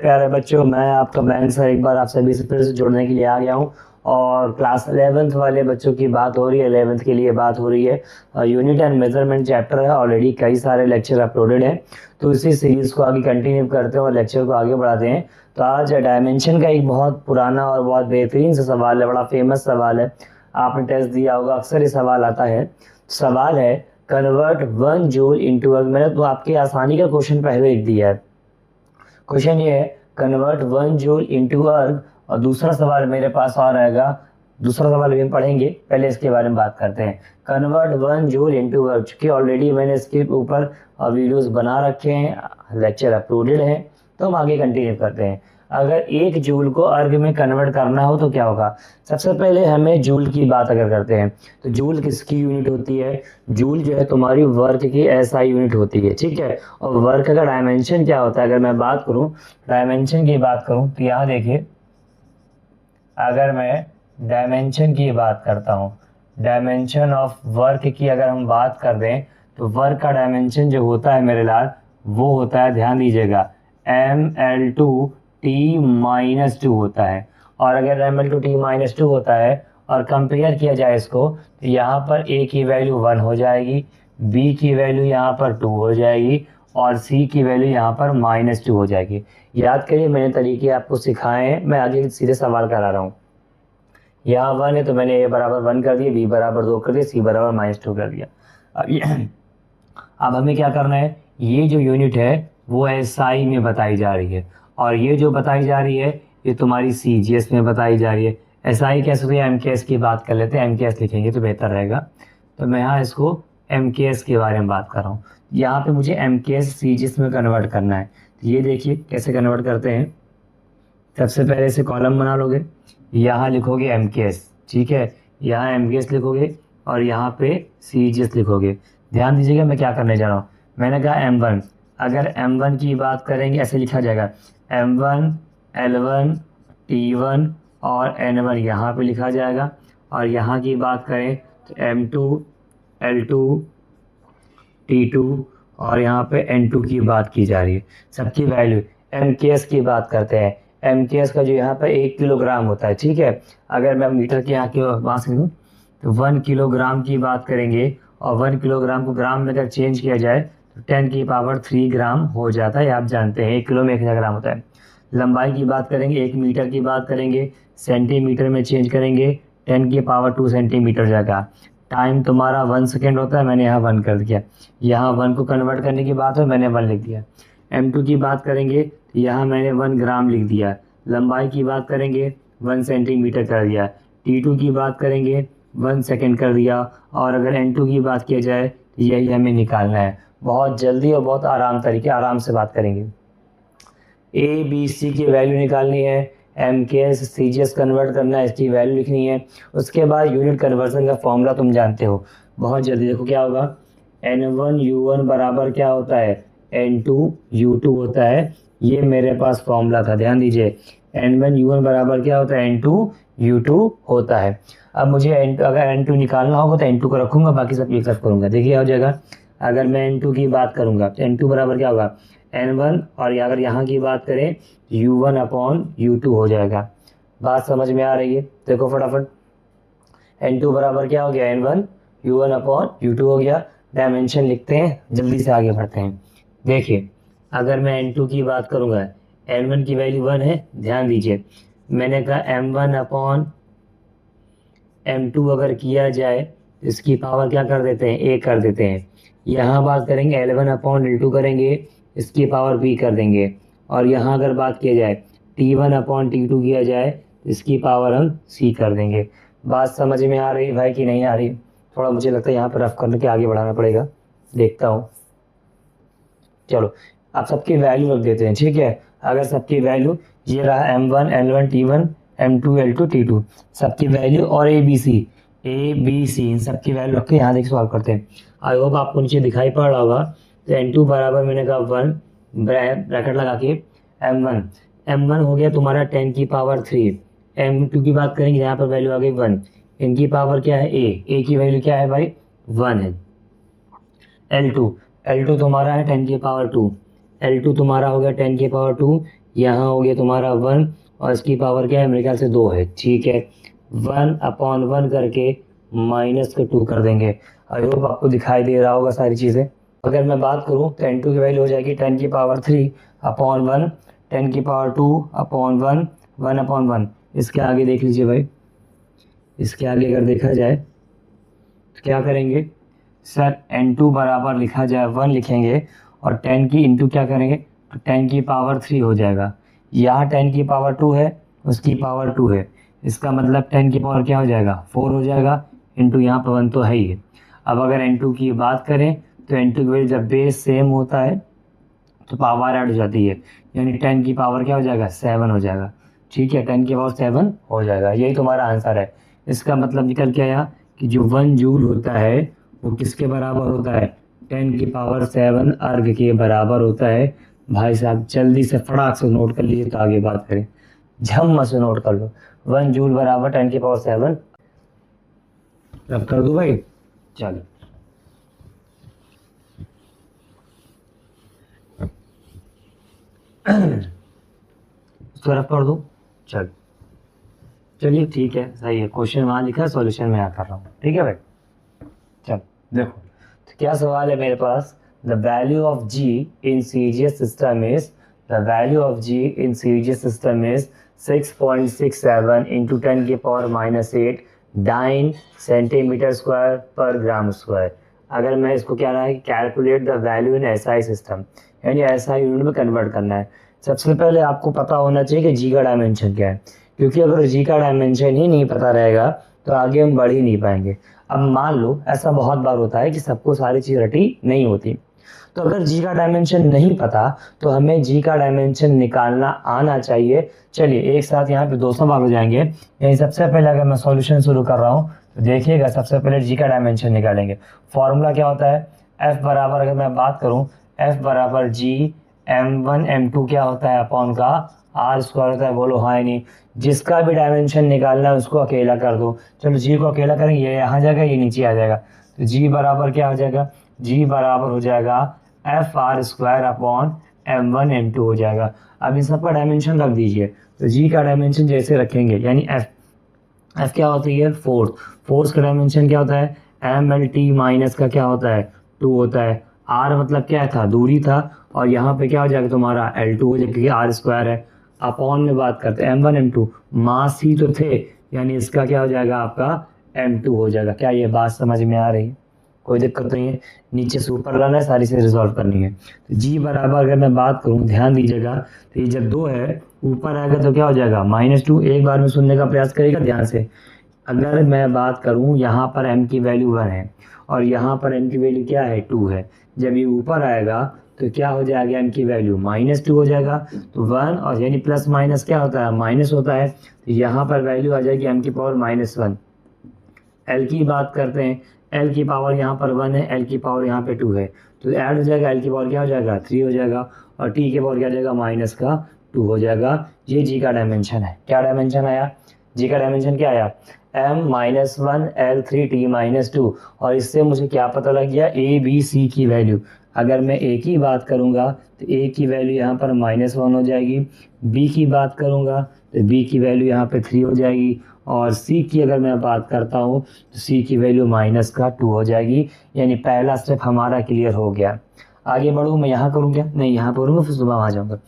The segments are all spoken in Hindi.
प्यारे बच्चों, मैं आपका बैंक सर एक बार आप सभी से फिर से जुड़ने के लिए आ गया हूँ। और क्लास 11th वाले बच्चों की बात हो रही है, 11th के लिए बात हो रही है। यूनिट एंड मेजरमेंट चैप्टर है, ऑलरेडी कई सारे लेक्चर अपलोडेड हैं। तो इसी सीरीज को आगे कंटिन्यू करते हैं और लेक्चर को आगे बढ़ाते हैं। तो आज डायमेंशन का एक बहुत पुराना और बहुत बेहतरीन सा सवाल है, बड़ा फेमस सवाल है। आपने टेस्ट दिया होगा, अक्सर ये सवाल आता है। सवाल है कन्वर्ट 1 जूल इंटू वर्क। मैंने तो आपकी आसानी का क्वेश्चन पहले लिख दिया है। क्वेश्चन ये है कन्वर्ट 1 जूल इंटू अर्ग। और दूसरा सवाल मेरे पास और रहेगा, दूसरा सवाल भी हम पढ़ेंगे, पहले इसके बारे में बात करते हैं। कन्वर्ट 1 जूल इंटू अर्ग, चूंकि ऑलरेडी मैंने इसके ऊपर वीडियोस बना रखे हैं, लेक्चर अपलोडेड है, तो हम आगे कंटिन्यू करते हैं। अगर 1 जूल को अर्ग में कन्वर्ट करना हो तो क्या होगा। सबसे पहले हमें जूल की बात अगर करते हैं तो जूल किसकी यूनिट होती है। जूल जो है तुम्हारी वर्क की एसआई यूनिट होती है, ठीक है। और वर्क का डायमेंशन क्या होता है, अगर मैं बात करूं डायमेंशन की बात करूं तो यहाँ देखिए, अगर मैं डायमेंशन की बात करता हूं, डायमेंशन ऑफ वर्क की अगर हम बात कर दें तो वर्क का डायमेंशन जो होता है मेरे लाल, वो होता है, ध्यान दीजिएगा, ML2T-2 होता है। और अगर ML2T-2 होता है और कंपेयर किया जाए इसको, तो यहाँ पर A की वैल्यू 1 हो जाएगी, B की वैल्यू यहाँ पर 2 हो जाएगी और C की वैल्यू यहाँ पर -2 हो जाएगी। याद करिए, मैंने तरीके आपको सिखाए हैं, मैं आगे सीधे सवाल करा रहा हूँ। यहाँ 1 है तो मैंने A बराबर 1 कर दिया, B बराबर 2 कर दिया, C बराबर -2 कर दिया। अब हमें क्या करना है, ये जो यूनिट है वो SI में बताई जा रही है और ये जो बताई जा रही है ये तुम्हारी CGS में बताई जा रही है। SI कैसे हुई, MKS की बात कर लेते हैं, MKS लिखेंगे तो बेहतर रहेगा। तो मैं यहाँ इसको MKS के बारे में बात कर रहा हूँ। यहाँ पे मुझे MKS CGS में कन्वर्ट करना है। तो ये देखिए कैसे कन्वर्ट करते हैं। सबसे पहले से कॉलम बना लोगे, यहाँ लिखोगे MKS, ठीक है, यहाँ MKS लिखोगे और यहाँ पे CGS लिखोगे। ध्यान दीजिएगा मैं क्या करने जा रहा हूँ। मैंने कहा M1, अगर M1 की बात करेंगे ऐसे लिखा जाएगा, M1 L1 T1 और N1 यहाँ पे लिखा जाएगा। और यहाँ की बात करें तो M2 L2 T2 और यहाँ पे N2 की बात की जा रही है। सबकी वैल्यू, MKS की बात करते हैं। MKS का जो यहाँ पे 1 किलोग्राम होता है, ठीक है। अगर मैं मीटर के यहाँ की बात करूँ तो 1 किलोग्राम की बात करेंगे और 1 किलोग्राम को ग्राम में अगर चेंज किया जाए तो 10³ ग्राम हो जाता है। आप जानते हैं 1 किलो में 1000 ग्राम होता है। लंबाई की बात करेंगे, 1 मीटर की बात करेंगे, सेंटीमीटर में चेंज करेंगे 10⁻² सेंटीमीटर जाएगा। टाइम तुम्हारा 1 सेकेंड होता है, मैंने यहाँ 1 कर दिया। यहाँ 1 को कन्वर्ट करने की बात है, मैंने 1 लिख दिया। M2 की बात करेंगे तो यहाँ मैंने 1 ग्राम लिख दिया। लंबाई की बात करेंगे 1 सेंटीमीटर कर दिया। T2 की बात करेंगे 1 सेकेंड कर दिया। और अगर N2 की बात किया जाए तो यही हमें निकालना है। बहुत जल्दी और बहुत आराम से बात करेंगे। ABC की वैल्यू निकालनी है, MKS CGS कन्वर्ट करना है, इसकी वैल्यू लिखनी है। उसके बाद यूनिट कन्वर्जन का फॉर्मूला तुम जानते हो। बहुत जल्दी देखो क्या होगा, N1U1 बराबर क्या होता है, N2U2 होता है। ये मेरे पास फॉर्मूला था, ध्यान दीजिए। N1U1 बराबर क्या होता है, N2U2 होता है। अब मुझे अगर N2 निकालना होगा तो N2 को रखूंगा, बाकी सब एक साथ करूँगा। देखिए हो जाएगा। अगर मैं N2 की बात करूँगा तो N2 बराबर क्या होगा, N1, और अगर यहाँ की बात करें U1/U2 हो जाएगा। बात समझ में आ रही है, देखो फटाफट। N2 बराबर क्या हो गया, N1 U1/U2 हो गया। डायमेंशन लिखते हैं, जल्दी से आगे बढ़ते हैं। देखिए अगर मैं N2 की बात करूँगा, N1 की वैल्यू 1 है, ध्यान दीजिए। मैंने कहा M1/M2 अगर किया जाए इसकी पावर क्या कर देते हैं, A कर देते हैं। यहाँ बात करेंगे L1/L2 करेंगे, इसकी पावर B कर देंगे। और यहाँ अगर बात किया जाए T1/T2 किया जाए, इसकी पावर हम C कर देंगे। बात समझ में आ रही भाई कि नहीं आ रही। थोड़ा मुझे लगता है यहाँ पर रफ करने के आगे बढ़ाना पड़ेगा, देखता हूँ। चलो आप सबकी वैल्यू रख देते हैं, ठीक है। अगर सबकी वैल्यू ये रहा, M1 L1 T1 M2 L2 T2, सबकी वैल्यू और ABC इन सबकी वैल्यू रख के यहाँ देख सॉल्व करते हैं। आई होप आपको नीचे दिखाई पड़ रहा होगा। तो N2 बराबर मैंने कहा 1 ब्रैकेट लगा के M1 हो गया तुम्हारा 10⁻3। M2 की बात करेंगे, यहाँ पर वैल्यू आ गई 1। इनकी पावर क्या है, A की वैल्यू क्या है भाई, 1 है। L2 तुम्हारा है 10⁻2, L2 तुम्हारा हो गया 10⁻2। यहाँ हो गया तुम्हारा 1 और इसकी पावर क्या है, मेरे ख्याल से 2 है, ठीक है। 1/1 करके -2 कर देंगे। आई होप आपको दिखाई दे रहा होगा सारी चीज़ें। अगर मैं बात करूँ तो n2 की वैल्यू हो जाएगी 10⁻3/1, 10⁻2/1, 1/1। इसके आगे देख लीजिए भाई, इसके आगे अगर देखा जाए तो क्या करेंगे सर, n2 बराबर लिखा जाए 1 लिखेंगे और 10 की इंटू क्या करेंगे तो 10⁻3 हो जाएगा। यहाँ 10⁻2 है, उसकी पावर 2 है, इसका मतलब 10 की पावर क्या हो जाएगा 4 हो जाएगा, इंटू यहाँ पर 1 तो है ही है। अब अगर n2 की बात करें तो n2 की वैल्यू जब बेस सेम होता है तो पावर ऐड हो जाती है, यानी 10 की पावर क्या हो जाएगा 7 हो जाएगा, ठीक है। 10 की पावर 7 हो जाएगा, यही तुम्हारा आंसर है। इसका मतलब निकल के आया कि जो 1 जूल होता है वो किसके बराबर होता है, 10 की पावर 7 अर्ग के बराबर होता है। भाई साहब जल्दी से फटाक से नोट कर लीजिए तो आगे बात करें, झम से नोट कर लो। 1 जूल बराबर 10 की पावर 7, रब कर दो भाई, चलो इसको रफ कर दो, चल चलिए ठीक है, सही है। क्वेश्चन वहाँ लिखा है, सॉल्यूशन मैं यहाँ कर रहा हूँ, ठीक है भाई। चल देखो तो क्या सवाल है मेरे पास, the value of G in CGS system is, the value of G in CGS system is 6.67 into 10 की पावर -8 9 सेंटीमीटर स्क्वायर पर ग्राम स्क्वायर। अगर मैं इसको क्या रहा है, calculate the value in SI system, यानी एसआई यूनिट में कन्वर्ट करना है। सबसे पहले आपको पता होना चाहिए कि जी का डायमेंशन क्या है, क्योंकि अगर जी का डायमेंशन ही नहीं पता रहेगा तो आगे हम बढ़ ही नहीं पाएंगे। अब मान लो ऐसा बहुत बार होता है कि सबको सारी चीज़ रटी नहीं होती, तो अगर जी का डायमेंशन नहीं पता तो हमें जी का डायमेंशन निकालना आना चाहिए। चलिए एक साथ यहाँ पे 2 सवाल हो जाएंगे। यानी सबसे पहले अगर मैं सॉल्यूशन शुरू कर रहा हूँ तो देखिएगा, सबसे पहले जी का डायमेंशन निकालेंगे। फॉर्मूला क्या होता है, एफ बराबर, अगर मैं बात करूँ एफ बराबर जी m1 m2 क्या होता है अपॉन का आर स्क्वायर होता है। बोलो हाँ नहीं, जिसका भी डायमेंशन निकालना है उसको अकेला कर दो। चलो जी को अकेला करेंगे, ये यहाँ जाएगा, ये नीचे आ जाएगा, तो जी बराबर क्या हो जाएगा, जी बराबर हो जाएगा F R square upon m1 m2 हो जाएगा। अब इन सबका डायमेंशन रख दीजिए, तो जी का डायमेंशन जैसे रखेंगे, यानी एफ क्या होती है फोर्स का डायमेंशन क्या होता है mlt माइनस का क्या होता है 2 होता है। आर मतलब क्या था, दूरी था, और यहाँ पे क्या हो जाएगा तुम्हारा L2 हो जाएगा, क्योंकि आर स्क्वायर है। अपॉन में बात करते हैं m1 m2, मास ही तो थे, यानी इसका क्या हो जाएगा आपका m2 हो जाएगा। क्या ये बात समझ में आ रही है, कोई दिक्कत नहीं है। नीचे से ऊपर लाना है, सारी से रिजॉल्व करनी है। तो जी बराबर अगर मैं बात करूँ, ध्यान दीजिएगा, तो ये जब 2 है ऊपर आएगा तो क्या हो जाएगा -2। एक बार में सुनने का प्रयास करेगा ध्यान से। अगर मैं बात करूं यहाँ पर m की वैल्यू 1 है और यहाँ पर m की वैल्यू क्या है 2 है, जब ये ऊपर आएगा तो क्या हो जाएगा m की वैल्यू -2 हो जाएगा। तो 1 और यानी प्लस माइनस क्या होता है माइनस होता है, तो यहाँ पर वैल्यू आ जाएगी m की पावर -1। l की बात करते हैं, l की पावर यहाँ पर 1 है, l की पावर यहाँ पे 2 है, तो ऐड हो जाएगा, l की पावर क्या हो जाएगा 3 हो जाएगा, और t की पावर क्या हो जाएगा -2 हो जाएगा। ये जी का डायमेंशन है। क्या डायमेंशन आया, जी का डायमेंशन क्या आया m-1 L3t -2। और इससे मुझे क्या पता लग गया, ए बी सी की वैल्यू। अगर मैं ए की बात करूँगा तो ए की वैल्यू यहाँ पर -1 हो जाएगी, बी की बात करूँगा तो बी की वैल्यू यहाँ पे 3 हो जाएगी, और सी की अगर मैं बात करता हूँ तो सी की वैल्यू -2 हो जाएगी। यानी पहला स्टेप हमारा क्लियर हो गया। आगे बढ़ूँ, मैं यहाँ करूँ क्या, नहीं यहाँ करूँगा, फिर सुबह वहाँ जाऊँगा।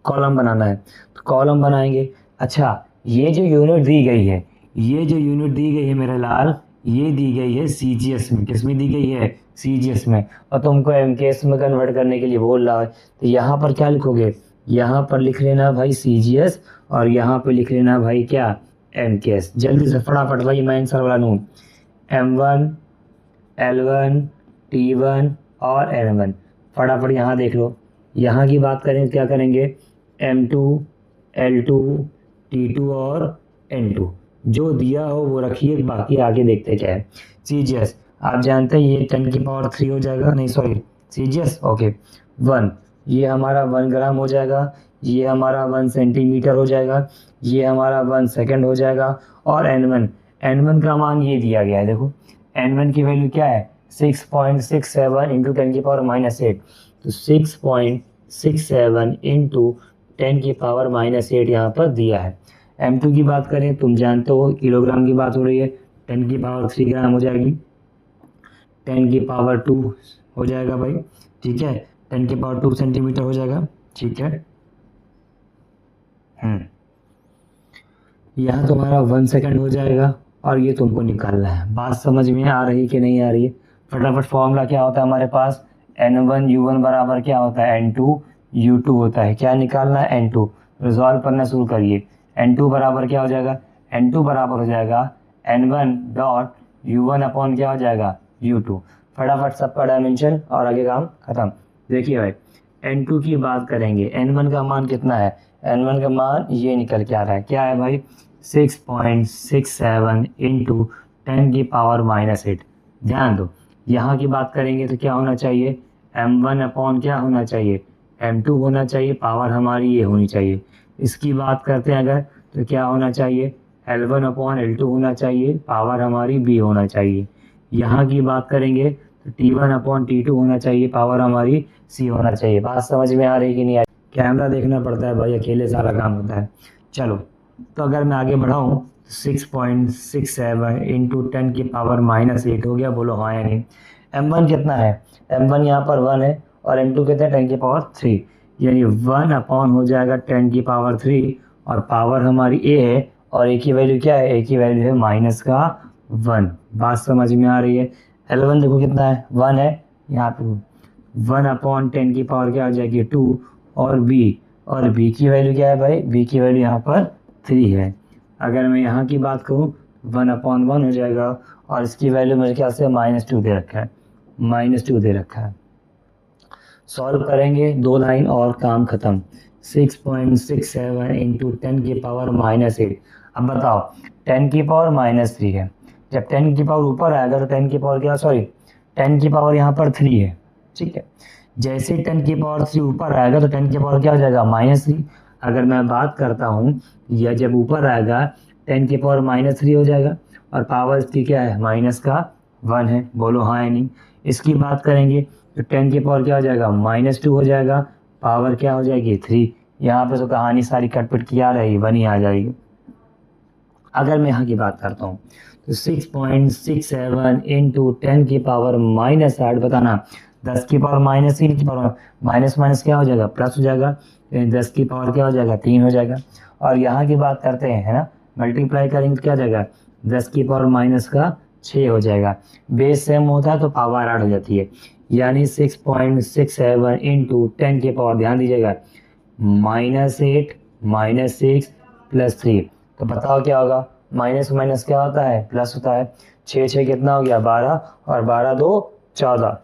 कॉलम बनाना है तो कॉलम बनाएंगे। अच्छा, ये जो यूनिट दी गई है, ये जो यूनिट दी गई है मेरे लाल, ये दी गई है सीजीएस में। किस में दी गई है, सीजीएस में, और तुमको एमकेएस में कन्वर्ट करने के लिए बोल रहा है। तो यहाँ पर क्या लिखोगे, यहाँ पर लिख लेना भाई सीजीएस, और यहाँ पे लिख लेना भाई क्या एमकेएस। जल्दी से फटाफट भाई, मैं आंसर वाला नोट, m1 L1 T1 और N1। फटाफट यहाँ देख लो, यहाँ की बात करें क्या करेंगे, m2 L2 T2 और N2, जो दिया हो वो रखिए, बाकी आगे देखते क्या है। सीजीएस आप जानते हैं ये 10 की पावर 3 हो जाएगा, नहीं सॉरी सीजीएस ओके 1, ये हमारा 1 ग्राम हो जाएगा, ये हमारा 1 सेंटीमीटर हो जाएगा, ये हमारा 1 सेकंड हो जाएगा। और N1 का मान ये दिया गया है, देखो N1 की वैल्यू क्या है 6.67 इंटू 10 की पावर -8, तो 6.67 इंटू 10 की पावर -8 यहाँ पर दिया है। M2 की बात करें, तुम जानते हो किलोग्राम की बात हो रही है, 10 की पावर 3 ग्राम हो जाएगी, 10 की पावर 2 हो जाएगा भाई, ठीक है, 10 की पावर 2 सेंटीमीटर हो जाएगा, ठीक है। यहाँ तुम्हारा 1 सेकंड हो जाएगा और ये तुमको निकालना है। बात समझ में आ रही कि नहीं आ रही है? फटाफट फॉर्मूला क्या होता है हमारे पास, N1U1 बराबर क्या होता है, N2U2 होता है। क्या निकालना है, N2। रिजॉल्व करना शुरू करिए। N2 बराबर क्या हो जाएगा, N2 बराबर हो जाएगा N1 डॉट U1 अपॉन क्या हो जाएगा, U2। फटाफट सबका डायमेंशन और आगे काम खत्म। देखिए भाई, N2 की बात करेंगे, N1 का मान कितना है, N1 का मान ये निकल के आ रहा है, क्या है भाई, 6.67 इंटू 10 की पावर -8। ध्यान दो, यहाँ की बात करेंगे तो क्या होना चाहिए, M1 अपॉन क्या होना चाहिए, M2 होना चाहिए, पावर हमारी ये होनी चाहिए। इसकी बात करते हैं अगर, तो क्या होना चाहिए, L1 अपॉन L2 होना चाहिए, पावर हमारी B होना चाहिए। यहाँ की बात करेंगे तो T1 अपॉन T2 होना चाहिए, पावर हमारी C होना चाहिए। बात समझ में आ रही कि नहीं आ रही? कैमरा देखना पड़ता है भाई, अकेले सारा काम होता है। चलो, तो अगर मैं आगे बढ़ाऊँ, 6.67 इंटू 10 की पावर -8 हो गया, बोलो हाँ या नहीं। M1 कितना है, M1 यहाँ पर 1 है और M2 कितना है, 10 की पावर 3, यानी 1 अपॉन हो जाएगा 10 की पावर 3 और पावर हमारी A है और A की वैल्यू क्या है, A की वैल्यू है -1। बात समझ में आ रही है। L1 देखो कितना है, 1 है, यहाँ पे 1 अपॉन 10 की पावर क्या हो जाएगी 2 और B की वैल्यू क्या है भाई, B की वैल्यू यहाँ पर 3 है। अगर मैं यहाँ की बात करूँ 1/1 हो जाएगा और इसकी वैल्यू मेरे ख्याल से -2 दे रखा है, -2 दे रखा है। सॉल्व करेंगे, 2 लाइन और काम खत्म। 6.67 इंटू 10 की पावर -8। अब बताओ, 10 की पावर -3 है, जब 10 की पावर ऊपर आएगा तो 10 की पावर क्या, 10 की पावर यहाँ पर 3 है, ठीक है। जैसे 10 की पावर 3 ऊपर आएगा तो 10 की पावर क्या हो जाएगा, -3। अगर मैं बात करता हूँ, या जब ऊपर आएगा 10 की पावर -3 हो जाएगा और पावर इसकी क्या है, -1 है, बोलो हाँ या नहीं। इसकी बात करेंगे तो 10 की पावर क्या हो जाएगा, -2 हो जाएगा, पावर क्या हो जाएगी 3। यहाँ पे तो कहानी सारी कटपिट की आ रही, 1 ही आ जाएगी। अगर मैं यहाँ की बात करता हूँ तो 6.67 इंटू 10 की पावर -8, बताना 10 की पावर -3 की पावर माइनस क्या हो जाएगा, प्लस हो जाएगा, 10 की पावर क्या हो जाएगा, 3 हो जाएगा। और यहाँ की बात करते हैं, है ना, मल्टीप्लाई करेंगे तो क्या हो जाएगा, 10 की पावर -6 हो जाएगा। बेस सेम होता है तो पावर ऐड हो जाती है, यानी 6.67 इंटू 10 की पावर, ध्यान दीजिएगा, -8 -6 + 3। तो बताओ क्या होगा, माइनस क्या होता है, प्लस होता है। 6 कितना हो गया, 12 और 12 2 14।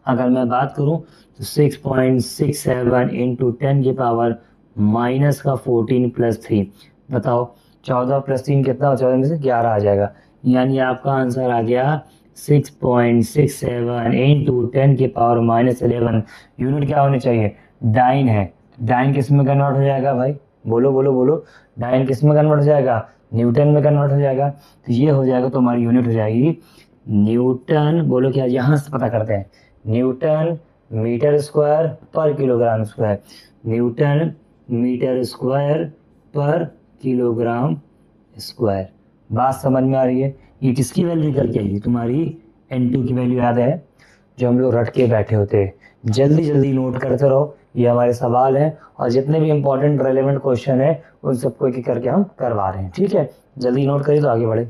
अगर मैं बात करूं तो 6.67 इंटू 10 की पावर -14 + 3। बताओ 14 + 3 कितना हो, 14 में से 11 आ जाएगा, यानी आपका आंसर आ गया 6.67 इंटू 10 की पावर -11। यूनिट क्या होनी चाहिए, डाइन है। डाइन किस में कन्वर्ट हो जाएगा भाई, बोलो बोलो बोलो, डाइन किस में कन्वर्ट हो जाएगा, न्यूटन में कन्वर्ट हो जाएगा। तो ये हो जाएगा, तो हमारी यूनिट हो जाएगी न्यूटन। बोलो क्या, यहाँ से पता करते हैं, न्यूटन मीटर स्क्वायर पर kilogram square, newton metre square पर किलोग्राम स्क्वायर। बात समझ में आ रही है। ये किसकी वैल्यू निकल के आएगी, तुम्हारी N2 की वैल्यू याद है, जो हम लोग रट के बैठे होते हैं। जल्दी जल्दी नोट करते रहो, ये हमारे सवाल हैं और जितने भी इंपॉर्टेंट रेलेवेंट क्वेश्चन है उन सबको एक एक करके हम करवा रहे हैं, ठीक है। जल्दी नोट करिए तो आगे बढ़े।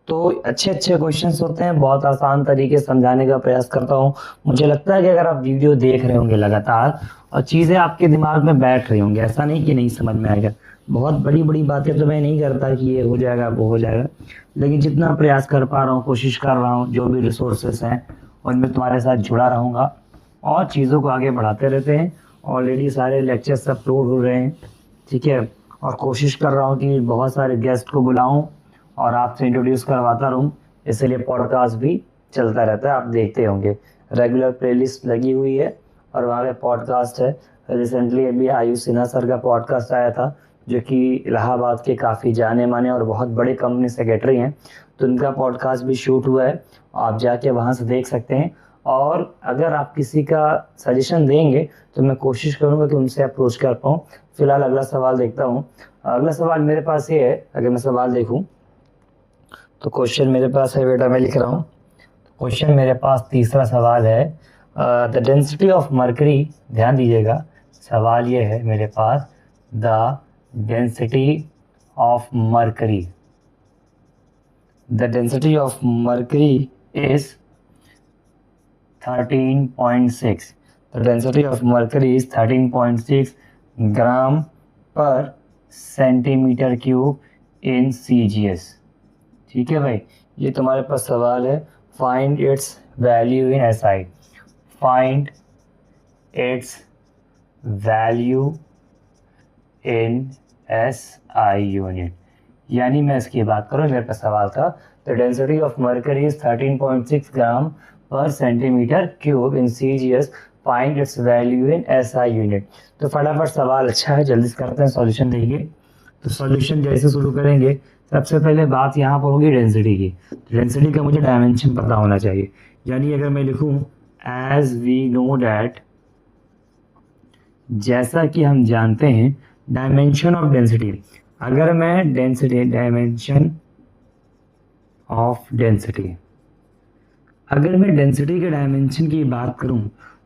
तो अच्छे अच्छे क्वेश्चंस होते हैं, बहुत आसान तरीके से समझाने का प्रयास करता हूँ। मुझे लगता है कि अगर आप वीडियो देख रहे होंगे लगातार और चीज़ें आपके दिमाग में बैठ रही होंगी, ऐसा नहीं कि नहीं समझ में आएगा। बहुत बड़ी बड़ी बातें तो मैं नहीं करता कि ये हो जाएगा वो हो जाएगा, लेकिन जितना प्रयास कर पा रहा हूँ, कोशिश कर रहा हूँ, जो भी रिसोर्सेस हैं उनमें तुम्हारे साथ जुड़ा रहूँगा और चीज़ों को आगे बढ़ाते रहते हैं। ऑलरेडी सारे लेक्चर्स अपलोड हो रहे हैं, ठीक है, और कोशिश कर रहा हूँ कि बहुत सारे गेस्ट को बुलाऊँ और आपसे इंट्रोड्यूस करवाता रहूँ, इसलिए पॉडकास्ट भी चलता रहता है, आप देखते होंगे। रेगुलर प्लेलिस्ट लगी हुई है और वहाँ पे पॉडकास्ट है। रिसेंटली अभी आयुष सिन्हा सर का पॉडकास्ट आया था, जो कि इलाहाबाद के काफ़ी जाने माने और बहुत बड़े कंपनी सेक्रेटरी हैं, तो उनका पॉडकास्ट भी शूट हुआ है, आप जाके वहाँ से देख सकते हैं। और अगर आप किसी का सजेशन देंगे तो मैं कोशिश करूंगा कि उनसे अप्रोच कर पाऊँ। फिलहाल अगला सवाल देखता हूँ। अगला सवाल मेरे पास ये है, अगर मैं सवाल देखूँ तो क्वेश्चन मेरे पास है बेटा, मैं लिख रहा हूँ। क्वेश्चन मेरे पास तीसरा सवाल है, द डेंसिटी ऑफ मरकरी, ध्यान दीजिएगा सवाल ये है मेरे पास, the density of mercury, the density of mercury is 13.6, the density of mercury is 13.6 gram per centimetre cube in CgS। ठीक है भाई, ये तुम्हारे पास सवाल है। Find its value in SI, find its value in SI unit. यानी मैं इसकी बात करूँ, मेरे पास सवाल था the density of mercury is 13.6 gram per centimetre cube in CgS, find its value in SI unit. तो फटाफट सवाल अच्छा है, जल्दी से करते हैं, सॉल्यूशन देंगे। तो सॉल्यूशन जैसे शुरू करेंगे, सबसे पहले बात यहाँ पर होगी डेंसिटी की। डेंसिटी का मुझे डायमेंशन पता होना चाहिए। यानी अगर मैं लिखूँ एज वी नो डैट, जैसा कि हम जानते हैं डायमेंशन ऑफ डेंसिटी, अगर मैं डेंसिटी, डायमेंशन ऑफ डेंसिटी, अगर मैं डेंसिटी के डायमेंशन की बात करूं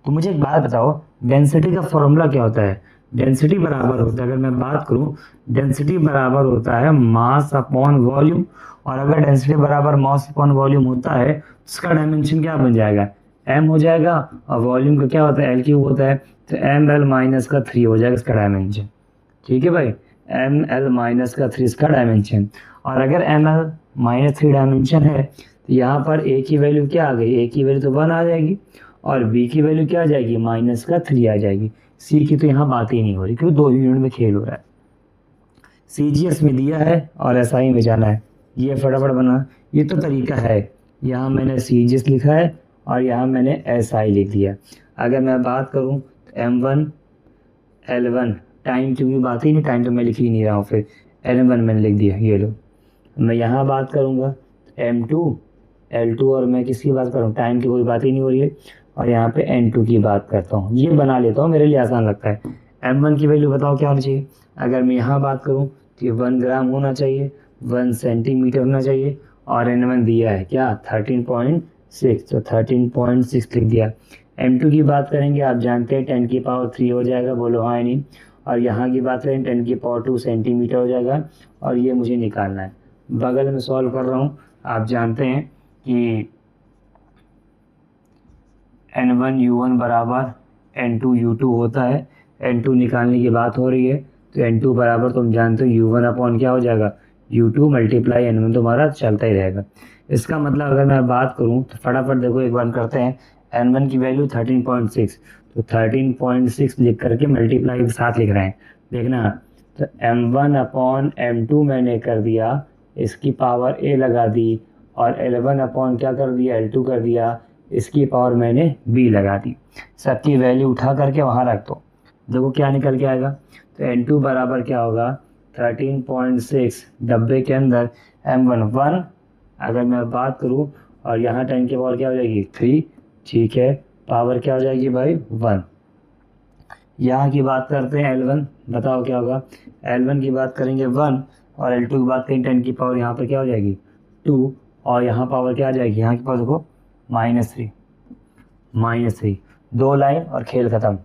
तो मुझे एक बात बताओ, डेंसिटी का फॉर्मूला क्या होता है? डेंसिटी बराबर होता है, अगर मैं बात करूं, डेंसिटी बराबर होता है मास अपॉन वॉल्यूम। और अगर डेंसिटी बराबर मास अपॉन वॉल्यूम होता है तो इसका डायमेंशन क्या बन जाएगा? m हो जाएगा, और वॉल्यूम का क्या होता है? L क्यूब होता है, तो ml माइनस का 3 हो जाएगा इसका डायमेंशन। ठीक है भाई, ml माइनस का 3 इसका डायमेंशन। और अगर ml माइनस 3 डायमेंशन है तो यहाँ पर a की वैल्यू क्या आ गई? a की वैल्यू तो 1 आ जाएगी, और b की वैल्यू क्या आ जाएगी? माइनस का 3 आ जाएगी। c की तो यहाँ बात ही नहीं हो रही, क्योंकि 2 यूनिट में खेल हो रहा है। CGS में दिया है और SI में जाना है, ये फटाफट बना। ये तो तरीका है, यहाँ मैंने CGS लिखा है और यहाँ मैंने SI लिख दिया। अगर मैं बात करूँ तो M1 L1, टाइम की बात ही नहीं, टाइम तो मैं लिख ही नहीं रहा हूँ, फिर L1 मैंने लिख दिया, ये लो। मैं यहाँ बात करूँगा M2 L2, और मैं किसकी बात कर रहा हूँ? टाइम की कोई बात ही नहीं हो रही है, और यहाँ पे N2 की बात करता हूँ। ये बना लेता हूँ, मेरे लिए आसान लगता है। M1 की वैल्यू बताओ क्या होनी चाहिए? अगर मैं यहाँ बात करूँ तो 1 ग्राम होना चाहिए, 1 सेंटीमीटर होना चाहिए, और N1 दिया है क्या? 13.6, तो 13.6 लिख दिया। M2 की बात करेंगे, आप जानते हैं 10 की पावर 3 हो जाएगा, बोलो हाँ नहीं। और यहाँ की बात करें 10 की पावर 2 सेंटीमीटर हो जाएगा, और ये मुझे निकालना है। बगल में सॉल्व कर रहा हूँ, आप जानते हैं कि N1U1 बराबर N2U2 होता है। N2 निकालने की बात हो रही है, तो N2 बराबर तुम जानते हो U1 अपॉन क्या हो जाएगा? U2 मल्टीप्लाई N1, तुम्हारा चलता ही रहेगा। इसका मतलब अगर मैं बात करूं तो फटाफट देखो, एक बार करते हैं। N1 की वैल्यू 13.6, तो 13.6 लिख करके मल्टीप्लाई के साथ लिख रहे हैं, देखना। तो M1 अपॉन M2 मैंने कर दिया, इसकी पावर A लगा दी, और L1 अपॉन क्या कर दिया? L2 कर दिया, इसकी पावर मैंने B लगा दी। सबकी वैल्यू उठा करके वहाँ रख दो, देखो क्या निकल के आएगा। तो N2 बराबर क्या होगा? 13.6, डब्बे के अंदर M1 1, अगर मैं बात करूँ, और यहाँ 10 की पावर क्या हो जाएगी? 3, ठीक है, पावर क्या हो जाएगी भाई? 1। यहाँ की बात करते हैं L1, बताओ क्या होगा? L1 की बात करेंगे 1, और L2 की बात करेंगे 10 की पावर यहाँ पर क्या हो जाएगी? 2, और यहाँ पावर क्या आ जाएगी? यहाँ की पावर देखो -3, -3, 2 लाइन और खेल खत्म।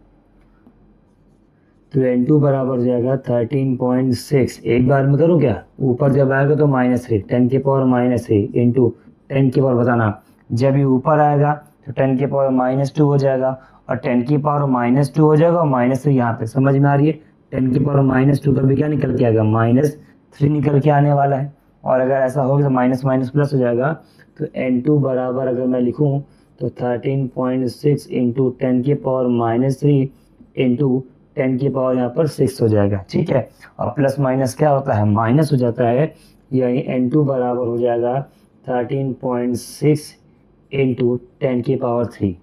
तो N2 बराबर हो जाएगा 13.6, एक बार में करूँ क्या? ऊपर जब आएगा तो -3, 10 की पावर -3 इंटू 10 की पावर, बताना जब ये ऊपर आएगा तो 10 की पावर -2 हो जाएगा, और 10 की पावर -2 हो जाएगा, और -3 यहाँ पे, समझ में आ रही है? 10 की पावर -2 का भी क्या निकल के आएगा? -3 निकल के आने वाला है। और अगर ऐसा होगा तो माइनस माइनस प्लस हो जाएगा। तो N2 बराबर अगर मैं लिखूँ तो 13.6 इंटू 10 की पावर -3 इंटू 10 की पावर यहाँ पर 6 हो जाएगा, ठीक है। और प्लस माइनस क्या होता है? माइनस हो जाता है, यानी N2 बराबर हो जाएगा 13.6 इंटू 10 की पावर 3,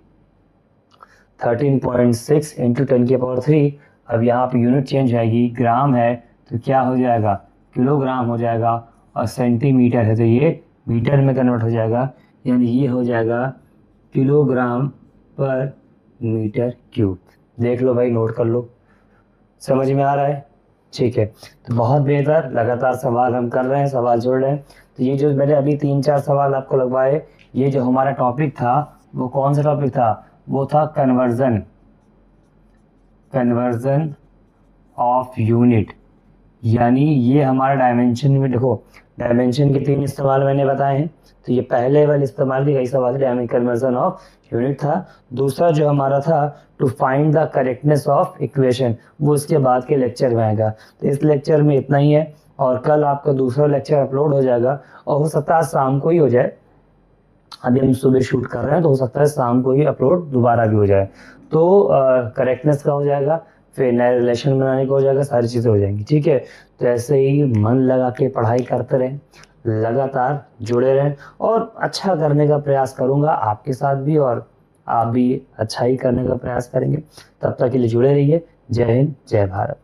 13.6 इंटू 10 की पावर 3। अब यहाँ पर यूनिट चेंज आएगी, ग्राम है तो क्या हो जाएगा? किलोग्राम हो जाएगा, और सेंटीमीटर है तो ये मीटर में कन्वर्ट हो जाएगा, यानी ये हो जाएगा किलोग्राम पर मीटर क्यूब। देख लो भाई, नोट कर लो, समझ में आ रहा है? ठीक है, तो बहुत बेहतर, लगातार सवाल हम कर रहे हैं, सवाल जोड़ रहे हैं। तो ये जो मैंने अभी 3-4 सवाल आपको लगवाए, ये जो हमारा टॉपिक था वो कौन सा टॉपिक था? वो था कन्वर्जन ऑफ यूनिट। यानी ये हमारा डायमेंशन में, देखो डायमेंशन के 3 इस्तेमाल मैंने बताए हैं। तो ये पहले वाले इस्तेमाल के कई सवाल कन्वर्जन ऑफ यूनिट था। दूसरा जो हमारा था to find the correctness of equation, वो इसके बाद के लेक्चर में आएगा। तो इस लेक्चर में इतना ही है, और कल आपका दूसरा लेक्चर अपलोड हो जाएगा, और हो सकता है शाम को ही हो जाए। अभी हम सुबह शूट कर रहे हैं, तो हो सकता है शाम को ही अपलोड दोबारा भी हो जाए। तो करेक्टनेस का हो जाएगा, फिर नए रिलेशन बनाने का हो जाएगा, सारी चीज़ें हो जाएंगी। ठीक है, तो ऐसे ही मन लगा के पढ़ाई करते रहें, लगातार जुड़े रहें, और अच्छा करने का प्रयास करूँगा आपके साथ भी, और आप भी अच्छा ही करने का प्रयास करेंगे। तब तक के लिए जुड़े रहिए। जय हिंद, जय भारत।